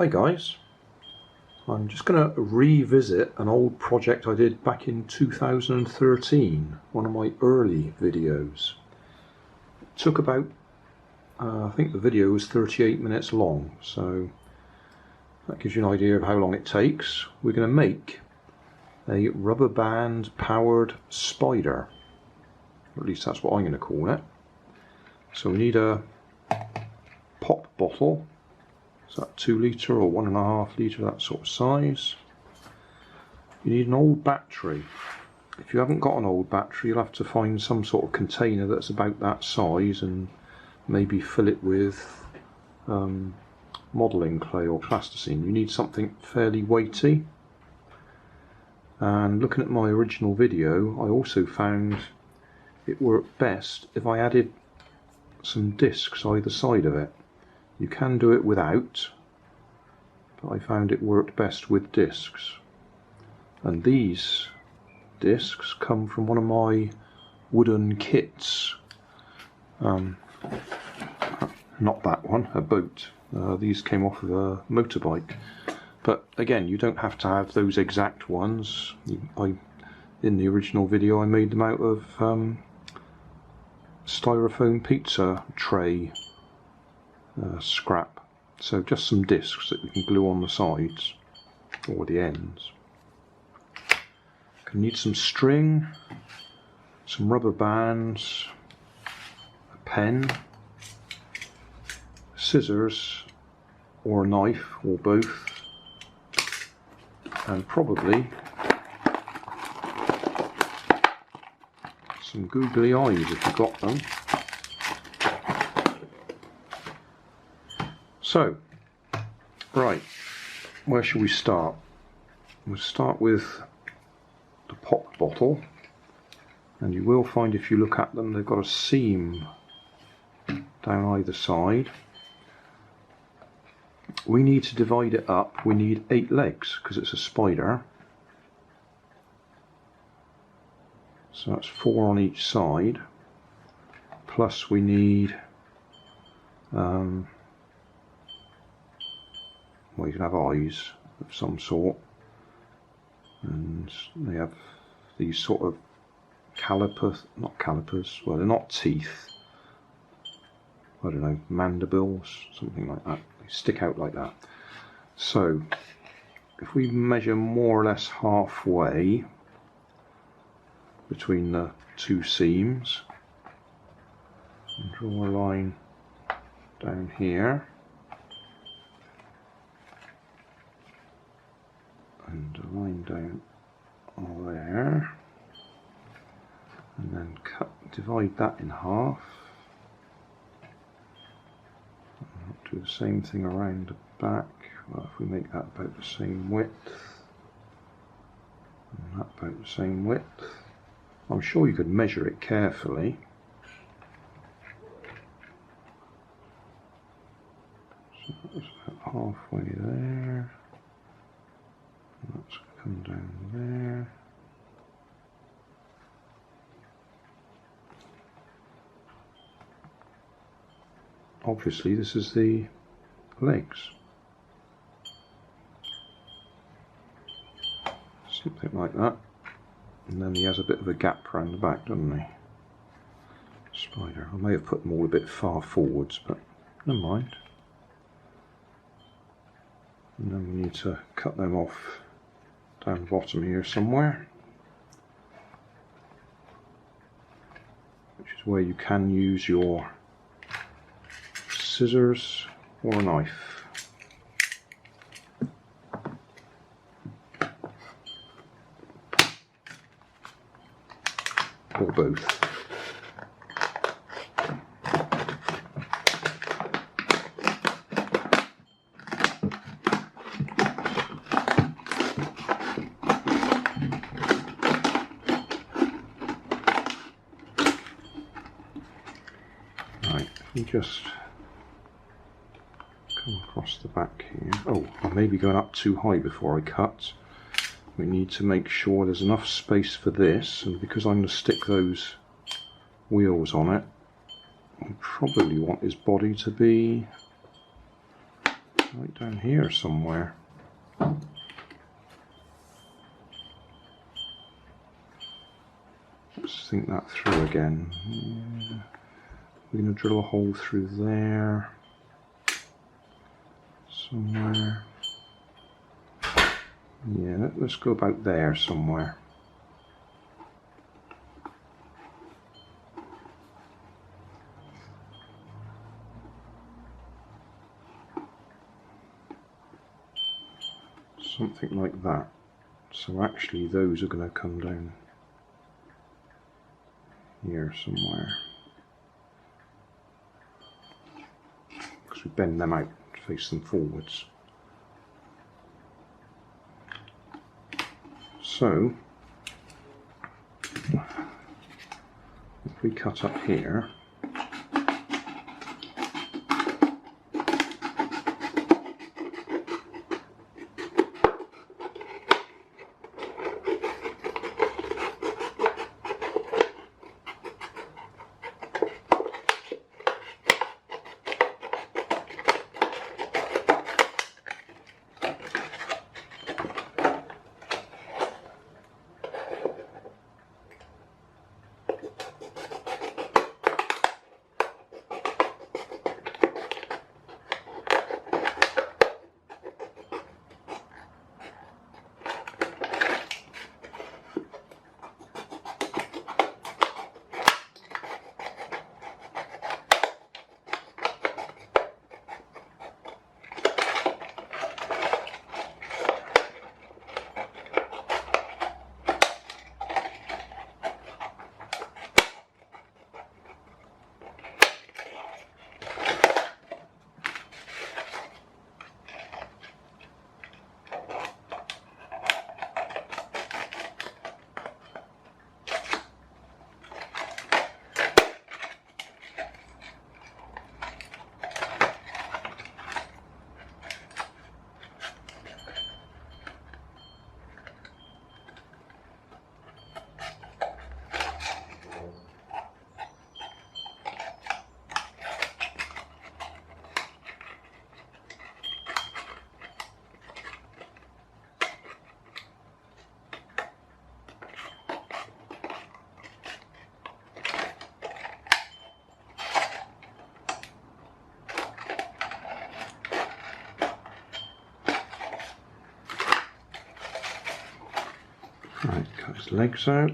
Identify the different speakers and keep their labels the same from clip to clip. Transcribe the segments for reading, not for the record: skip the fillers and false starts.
Speaker 1: Hi guys, I'm just going to revisit an old project I did back in 2013, one of my early videos. It took about, I think the video was 38 minutes long, so that gives you an idea of how long it takes. We're going to make a rubber band powered spider, or at least that's what I'm going to call it. So we need a pop bottle. Is that 2 litre or 1.5 litre, that sort of size. You need an old battery. If you haven't got an old battery, you'll have to find some sort of container that's about that size and maybe fill it with modelling clay or plasticine. You need something fairly weighty. And looking at my original video, I also found it worked best if I added some discs either side of it. You can do it without, but I found it worked best with discs. And these discs come from one of my wooden kits. Not that one, a boat. These came off of a motorbike. But again, you don't have to have those exact ones. In the original video I made them out of styrofoam pizza tray scrap, so just some discs that we can glue on the sides or the ends. Can need some string, some rubber bands, a pen, scissors or a knife or both, and probably some googly eyes if you've got them. So, right, where shall we start? We'll start with the pop bottle, and you will find if you look at them they've got a seam down either side. We need to divide it up. We need 8 legs because it's a spider, so that's 4 on each side, plus we need well, you can have eyes of some sort, and they have these sort of not calipers, well they're not teeth, I don't know, mandibles, something like that. They stick out like that. So if we measure more or less halfway between the 2 seams and draw a line down here and a line down there, and then divide that in half, and do the same thing around the back. Well, if we make that about the same width and that about the same width, I'm sure you could measure it carefully. So that's about halfway there. That's come down there. Obviously this is the legs. Something like that. And then he has a bit of a gap around the back, doesn't he? Spider. I may have put them all a bit far forwards, but never mind. And then we need to cut them off down the bottom here somewhere, which is where you can use your scissors or a knife. Or both. You just come across the back here. Oh, I may be going up too high before I cut. We need to make sure there's enough space for this, and because I'm going to stick those wheels on it, I probably want his body to be right down here somewhere. Let's think that through again. Yeah. We're going to drill a hole through there somewhere. Yeah, let's go about there somewhere. Something like that. So actually those are going to come down here somewhere. Because we bend them out to face them forwards. So if we cut up here, right, cut his legs out.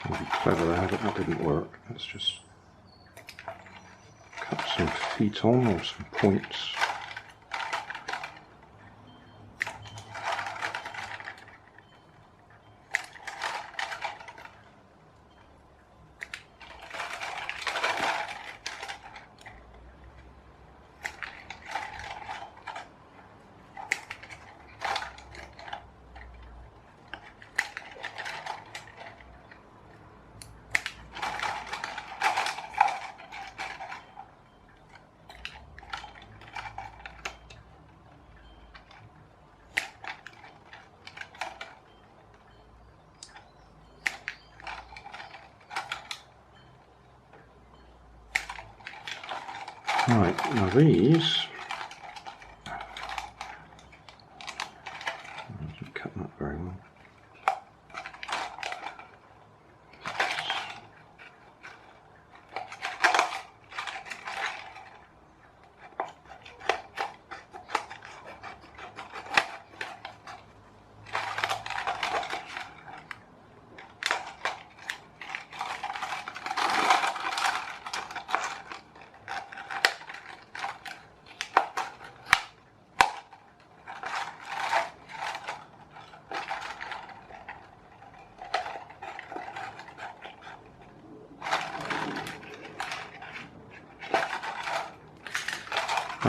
Speaker 1: Maybe clever there, but that didn't work. Let's just cut some feet on, or some points. Right, now these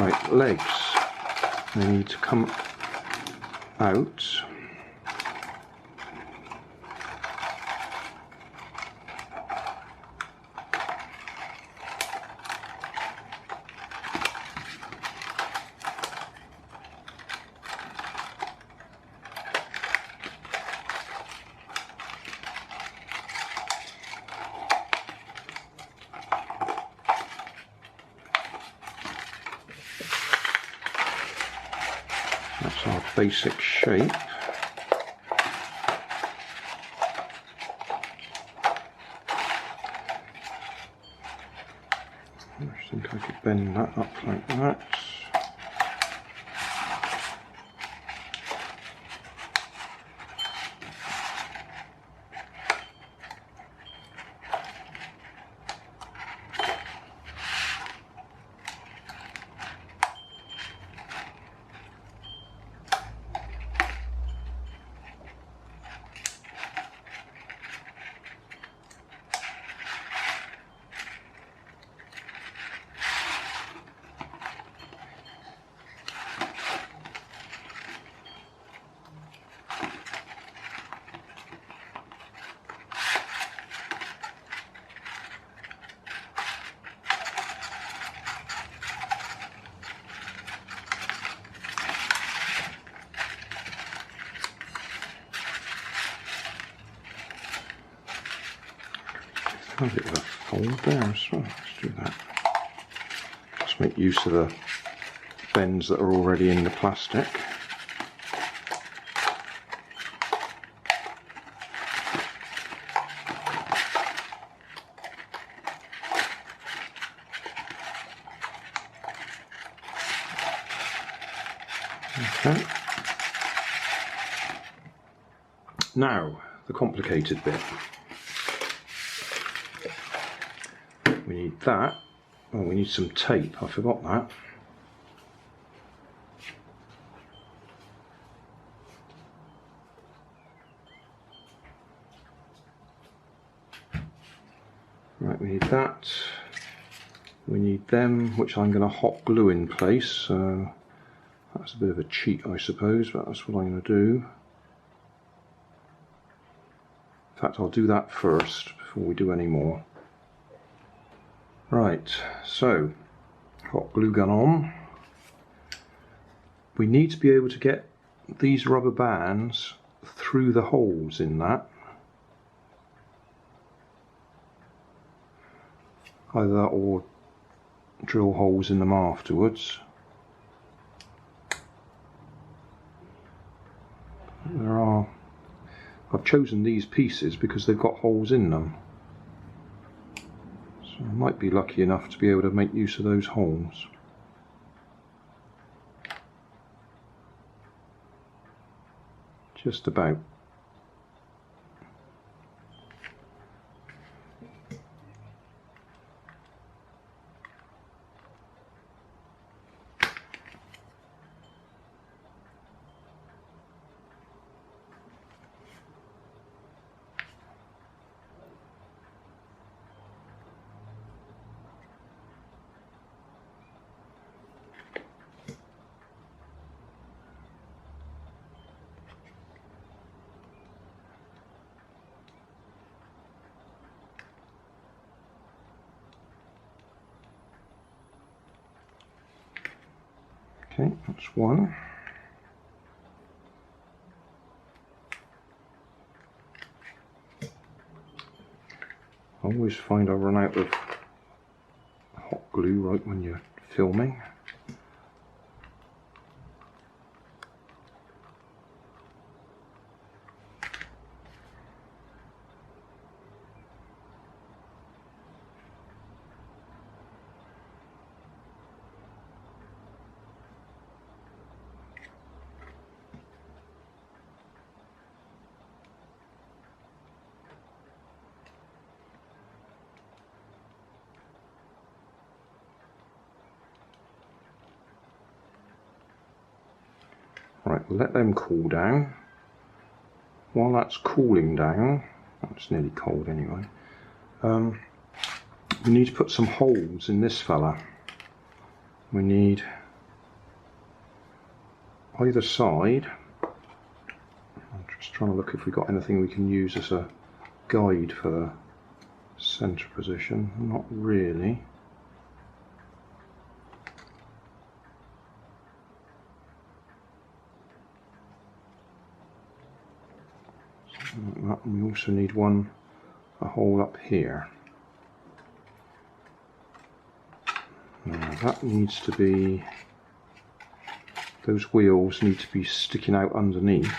Speaker 1: Right, legs. They need to come out. That's our basic shape. I think I could bend that up like that. A bit of a fold there as well. Let's do that. Just make use of the bends that are already in the plastic. Okay. Now, the complicated bit. We need that. Oh, we need some tape. I forgot that. Right, we need that. We need them, which I'm going to hot glue in place. So that's a bit of a cheat, I suppose, but that's what I'm going to do. In fact, I'll do that first before we do any more. Right, so hot glue gun on. We need to be able to get these rubber bands through the holes in that. Either that or drill holes in them afterwards. I've chosen these pieces because they've got holes in them. So I might be lucky enough to be able to make use of those holes. Just about. Okay, that's one. I always find I run out of hot glue right when you're filming. Right, we'll let them cool down. While that's cooling down, it's nearly cold anyway, we need to put some holes in this fella. We need either side. I'm just trying to look if we've got anything we can use as a guide for the centre position. Not really. Something like that. And we also need a hole up here. Now that needs to be, those wheels need to be sticking out underneath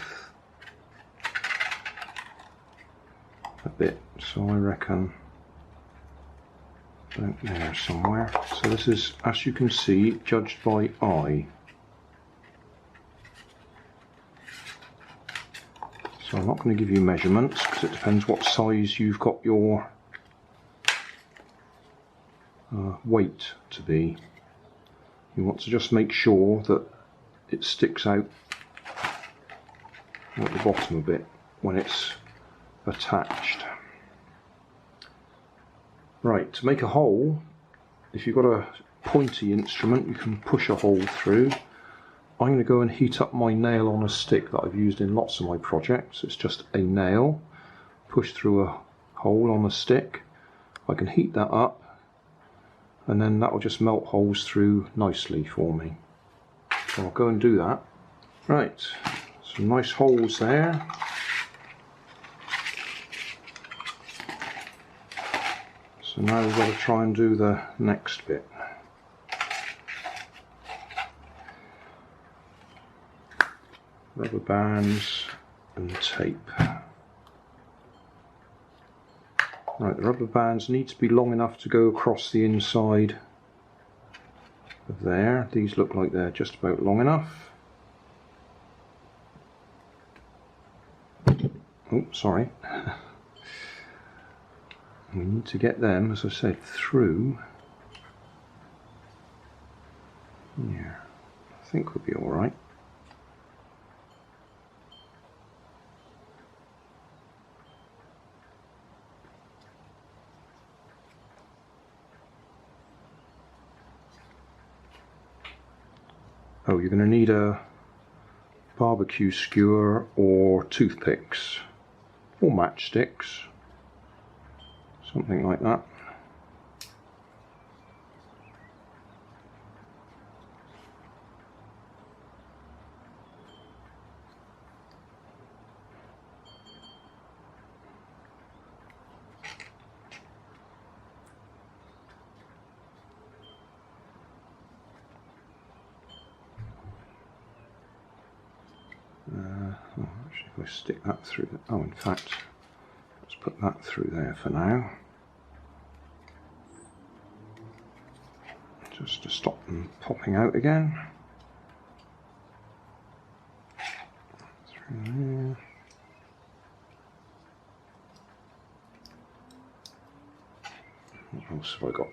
Speaker 1: a bit, so I reckon about there somewhere. So this is, as you can see, judged by eye. So I'm not going to give you measurements because it depends what size you've got your weight to be. You want to just make sure that it sticks out at the bottom a bit when it's attached. Right, to make a hole, if you've got a pointy instrument you can push a hole through. I'm going to go and heat up my nail on a stick that I've used in lots of my projects. It's just a nail pushed through a hole on a stick. I can heat that up and then that will just melt holes through nicely for me. So I'll go and do that. Right, some nice holes there. So now we've got to try and do the next bit. Rubber bands and tape. Right, the rubber bands need to be long enough to go across the inside of there. These look like they're just about long enough. Oh, sorry. We need to get them, as I said, through here. I think we'll be all right. Oh, you're going to need a barbecue skewer or toothpicks or matchsticks, something like that. Actually, if I stick that through, oh, in fact, let's put that through there for now, just to stop them popping out again. Through there. What else have I got?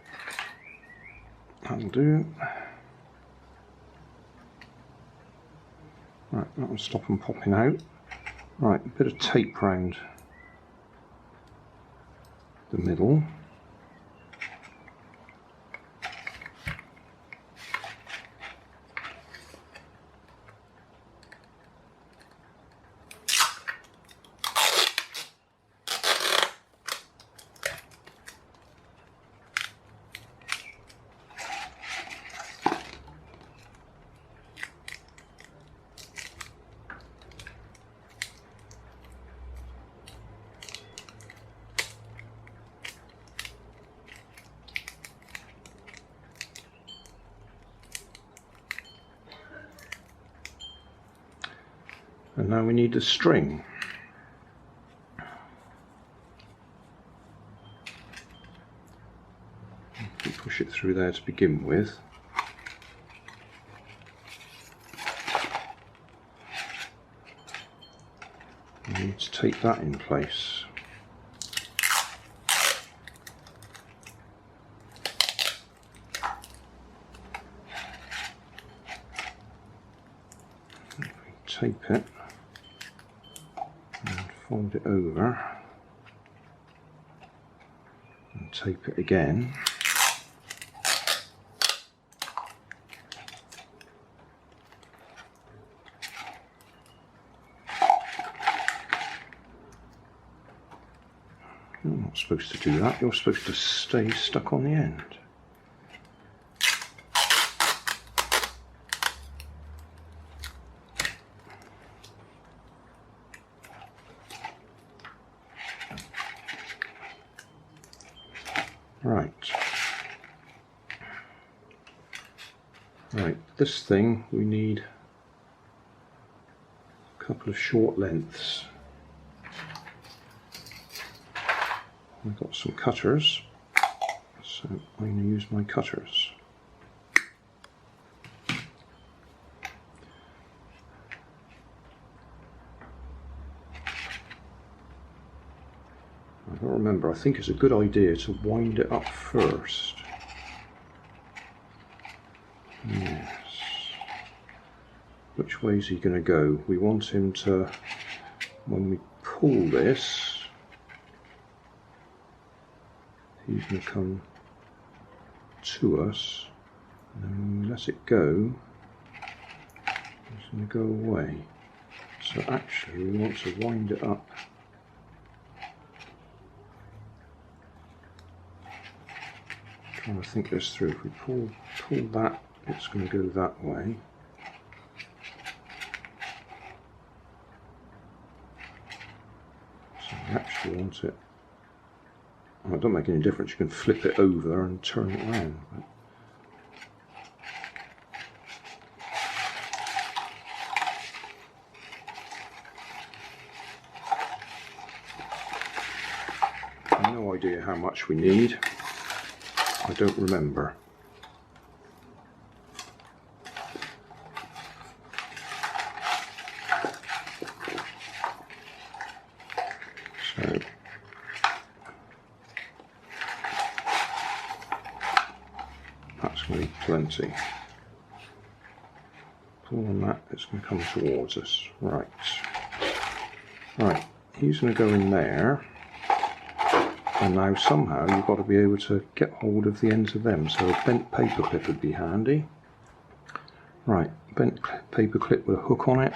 Speaker 1: That'll do. Right, that will stop them popping out. Right, a bit of tape round the middle. And now we need the string. We push it through there to begin with. We need to take that in place. Tape it and fold it over and tape it again. You're not supposed to do that, you're supposed to stay stuck on the end. Right, this thing we need a couple of short lengths. I've got some cutters, so I'm going to use my cutters. I don't remember, I think it's a good idea to wind it up first. Yes. Which way is he going to go? We want him to, when we pull this, he's going to come to us, and then when we let it go, he's going to go away. So actually we want to wind it up trying to think this through. If we pull that, it's going to go that way. So we actually want it. Well, it doesn't make any difference. You can flip it over and turn it around. But no idea how much we need. I don't remember. So that's going to be plenty. Pull on that, it's going to come towards us. Right. Right, he's going to go in there. And now somehow you've got to be able to get hold of the ends of them, so a bent paper clip would be handy. Right, bent paper clip with a hook on it.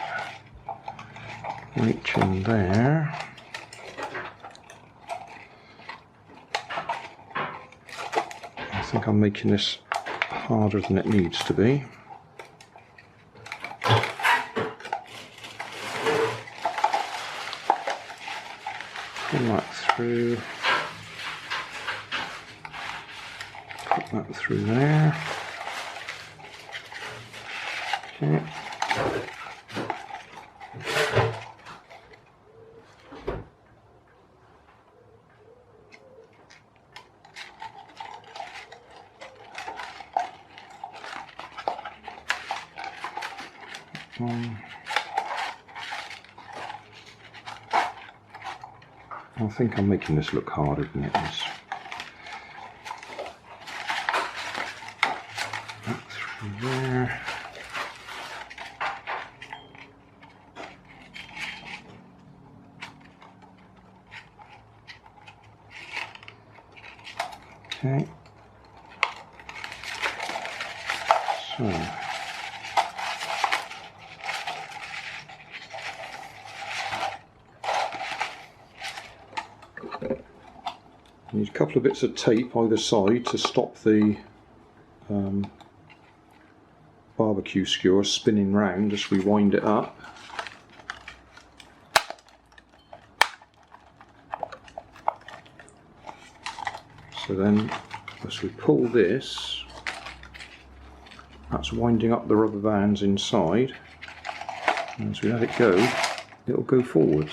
Speaker 1: Reach in there. I think I'm making this harder than it needs to be. Pull that through. That through there. Okay. I think I'm making this look harder than it is. There. Okay. So need a couple of bits of tape either side to stop the barbecue skewer spinning round as we wind it up. So then as we pull this, that's winding up the rubber bands inside, and as we let it go, it'll go forwards.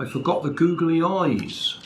Speaker 1: I forgot the googly eyes.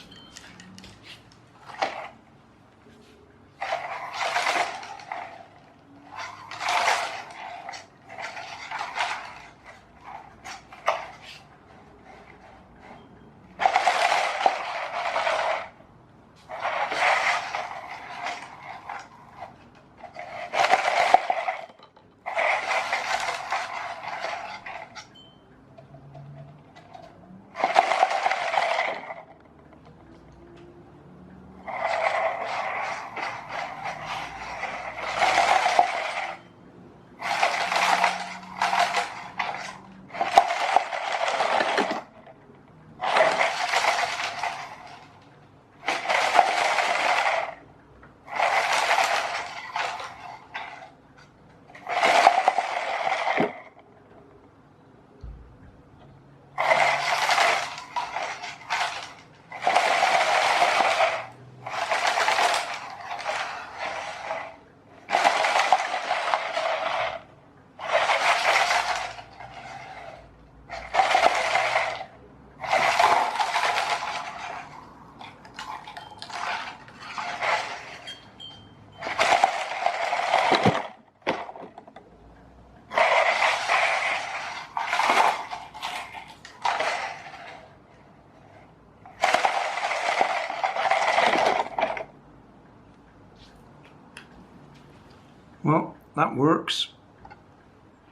Speaker 1: Well, that works.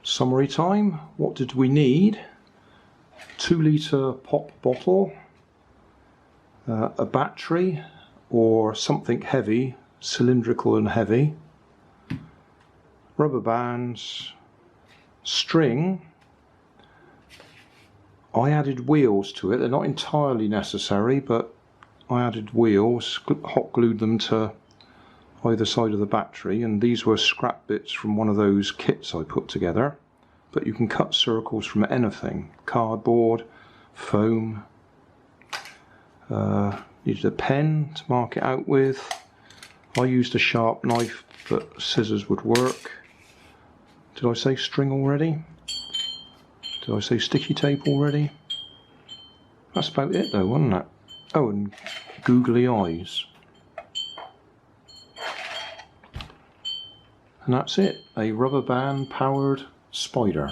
Speaker 1: Summary time. What did we need? 2-litre pop bottle, a battery or something heavy, cylindrical and heavy, rubber bands, string. I added wheels to it. They're not entirely necessary, but I added wheels, hot glued them to either side of the battery, and these were scrap bits from one of those kits I put together. But you can cut circles from anything, cardboard, foam. Needed a pen to mark it out with. I used a sharp knife, but scissors would work. Did I say string already? Did I say sticky tape already? That's about it though, wasn't it? Oh, and googly eyes. And that's it, a rubber band powered spider.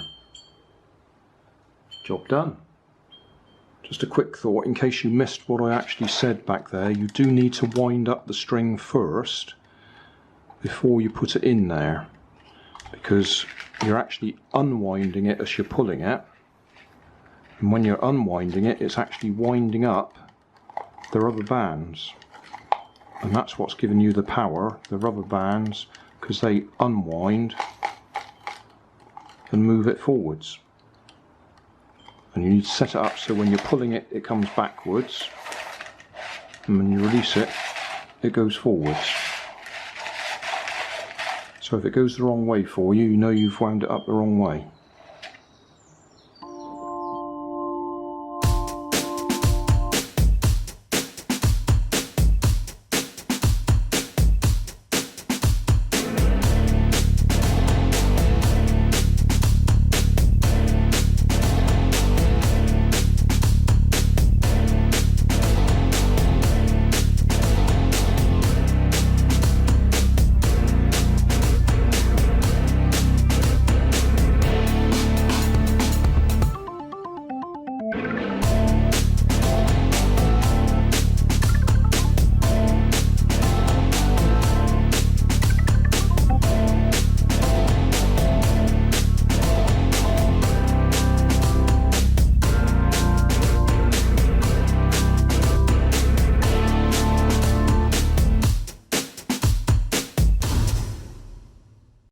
Speaker 1: Job done. Just a quick thought, in case you missed what I actually said back there, you do need to wind up the string first before you put it in there, because you're actually unwinding it as you're pulling it, and when you're unwinding it, it's actually winding up the rubber bands, and that's what's giving you the power, the rubber bands, because they unwind and move it forwards. And you need to set it up so when you're pulling it, it comes backwards, and when you release it, it goes forwards. So if it goes the wrong way for you, you know you've wound it up the wrong way.